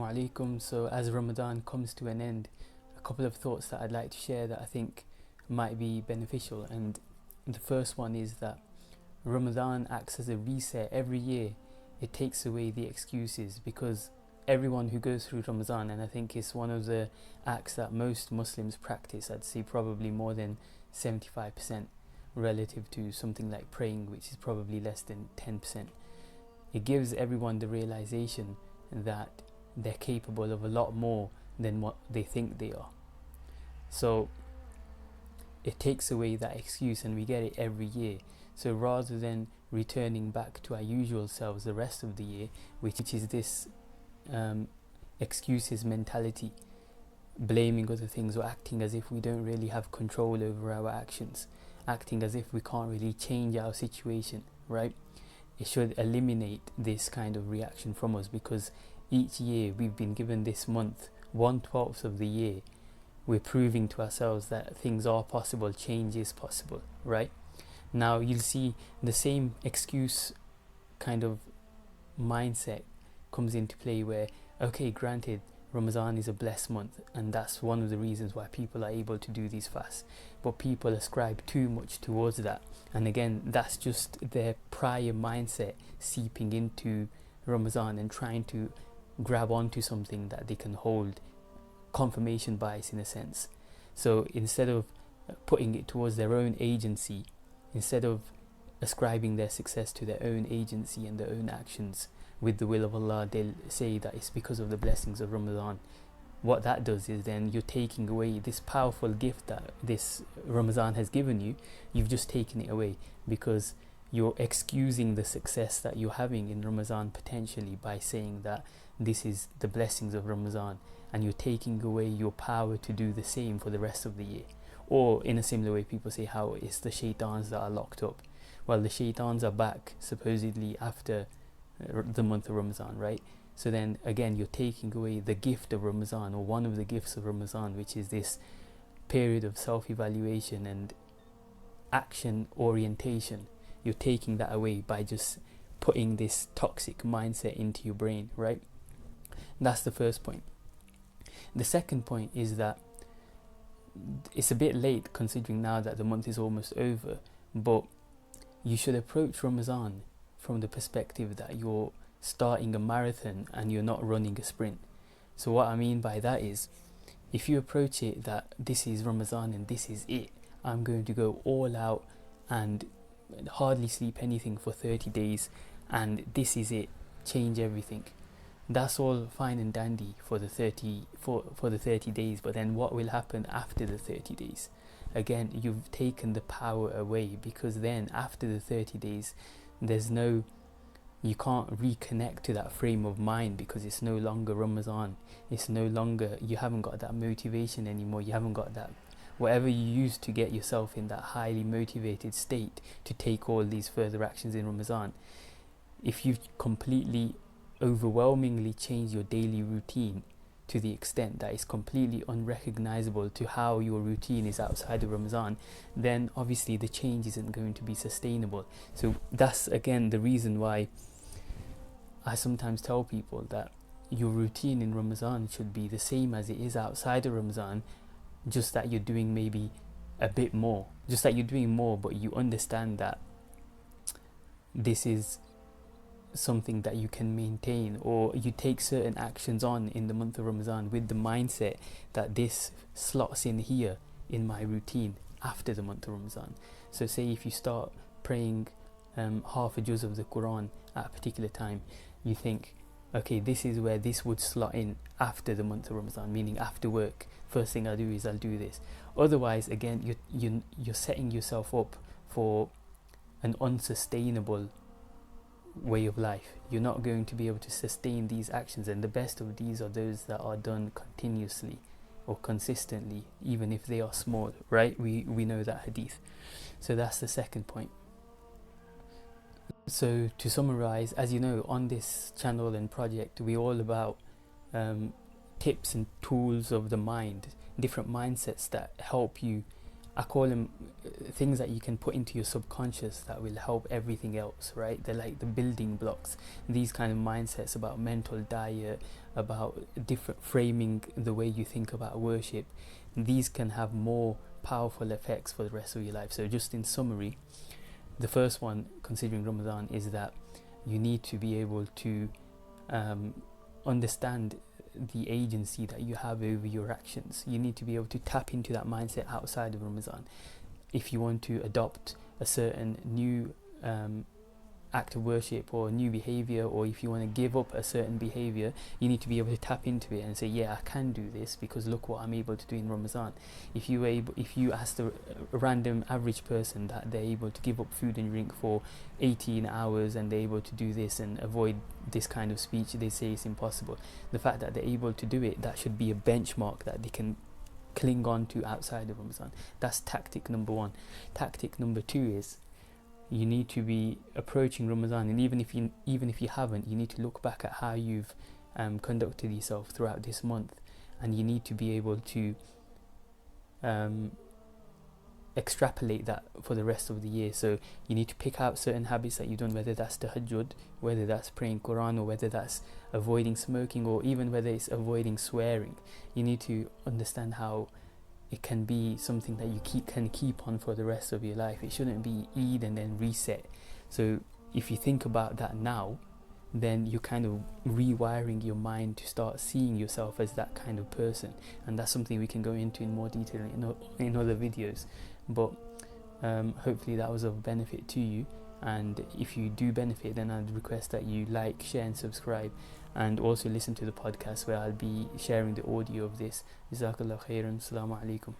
Assalamu alaikum. So as Ramadan comes to an end, a couple of thoughts that I'd like to share that I think might be beneficial. And the first one is that Ramadan acts as a reset every year. It takes away the excuses, because everyone who goes through Ramadan, and I think it's one of the acts that most Muslims practice, I'd say probably more than 75% relative to something like praying, which is probably less than 10%. It gives everyone the realization that they're capable of a lot more than what they think they are. So it takes away that excuse, and we get it every year. So rather than returning back to our usual selves the rest of the year, which is this excuses mentality, blaming other things or acting as if we don't really have control over our actions, acting as if we can't really change our situation, right? It should eliminate this kind of reaction from us, because each year we've been given this month, 1/12 of the year, we're proving to ourselves that things are possible, change is possible, right? Now you'll see the same excuse kind of mindset comes into play where, okay, granted, Ramadan is a blessed month, and that's one of the reasons why people are able to do these fasts, but people ascribe too much towards that, and again, that's just their prior mindset seeping into Ramadan and trying to grab onto something that they can hold, confirmation bias in a sense. So instead of putting it towards their own agency, instead of ascribing their success to their own agency and their own actions with the will of Allah, they'll say that it's because of the blessings of Ramadan. What that does is then you're taking away this powerful gift that this Ramadan has given you. You've just taken it away, because you're excusing the success that you're having in Ramadan potentially by saying that this is the blessings of Ramadan, and you're taking away your power to do the same for the rest of the year. Or in a similar way, people say how it's the shaitans that are locked up. Well, the shaitans are back supposedly after the month of Ramadan, right? So then again, you're taking away the gift of Ramadan, or one of the gifts of Ramadan, which is this period of self-evaluation and action orientation. You're taking that away by just putting this toxic mindset into your brain, right? That's the first point. The second point is that it's a bit late considering now that the month is almost over, but you should approach Ramadan from the perspective that you're starting a marathon and you're not running a sprint. So what I mean by that is, if you approach it that this is Ramadan and this is it, I'm going to go all out and hardly sleep anything for 30 days and this is it, change everything. That's all fine and dandy for the 30 days, but then what will happen after the 30 days? Again, you've taken the power away, because then after the 30 days you can't reconnect to that frame of mind, because it's no longer Ramadan. It's no longer, you haven't got that motivation anymore. You haven't got that, whatever you used to get yourself in that highly motivated state to take all these further actions in Ramadan. If you've completely overwhelmingly changed your daily routine to the extent that it's completely unrecognizable to how your routine is outside of Ramadan, then obviously the change isn't going to be sustainable. So that's again the reason why I sometimes tell people that your routine in Ramadan should be the same as it is outside of Ramadan, just that you're doing maybe a bit more, just that you're doing more, but you understand that this is something that you can maintain, or you take certain actions on in the month of Ramadan with the mindset that this slots in here in my routine after the month of Ramadan. So say if you start praying half a juz of the Qur'an at a particular time, you think, okay, this is where this would slot in after the month of Ramadan, meaning after work, first thing I'll do this. Otherwise, again, you're setting yourself up for an unsustainable way of life. You're not going to be able to sustain these actions, and the best of these are those that are done continuously or consistently, even if they are small, right? We know that hadith. So that's the second point. So to summarize, as you know, on this channel and project, we're all about tips and tools of the mind, different mindsets that help you I call them things that you can put into your subconscious that will help everything else, right? They're like the building blocks. These kind of mindsets about mental diet, about different framing the way you think about worship, these can have more powerful effects for the rest of your life. So just in summary, the first one, considering Ramadan, is that you need to be able to understand the agency that you have over your actions. You need to be able to tap into that mindset outside of Ramadan. If you want to adopt a certain new act of worship or new behavior, or if you want to give up a certain behavior, you need to be able to tap into it and say, yeah, I can do this because look what I'm able to do in Ramadan. If you ask a random average person that they're able to give up food and drink for 18 hours and they're able to do this and avoid this kind of speech, they say it's impossible. The fact that they're able to do it, that should be a benchmark that they can cling on to outside of Ramadan. That's tactic number one. Tactic number two is you need to be approaching Ramadan, and even if you haven't, you need to look back at how you've conducted yourself throughout this month, and you need to be able to extrapolate that for the rest of the year. So you need to pick out certain habits that you've done, whether that's tahajjud, whether that's praying Qur'an, or whether that's avoiding smoking, or even whether it's avoiding swearing. You need to understand how it can be something that you can keep on for the rest of your life. It shouldn't be Eid and then reset. So if you think about that now, then you're kind of rewiring your mind to start seeing yourself as that kind of person, and that's something we can go into in more detail in other videos. But hopefully that was of benefit to you, and if you do benefit, then I'd request that you like, share and subscribe, and also listen to the podcast where I'll be sharing the audio of this. Jazakallah khairan. Assalamu alaikum.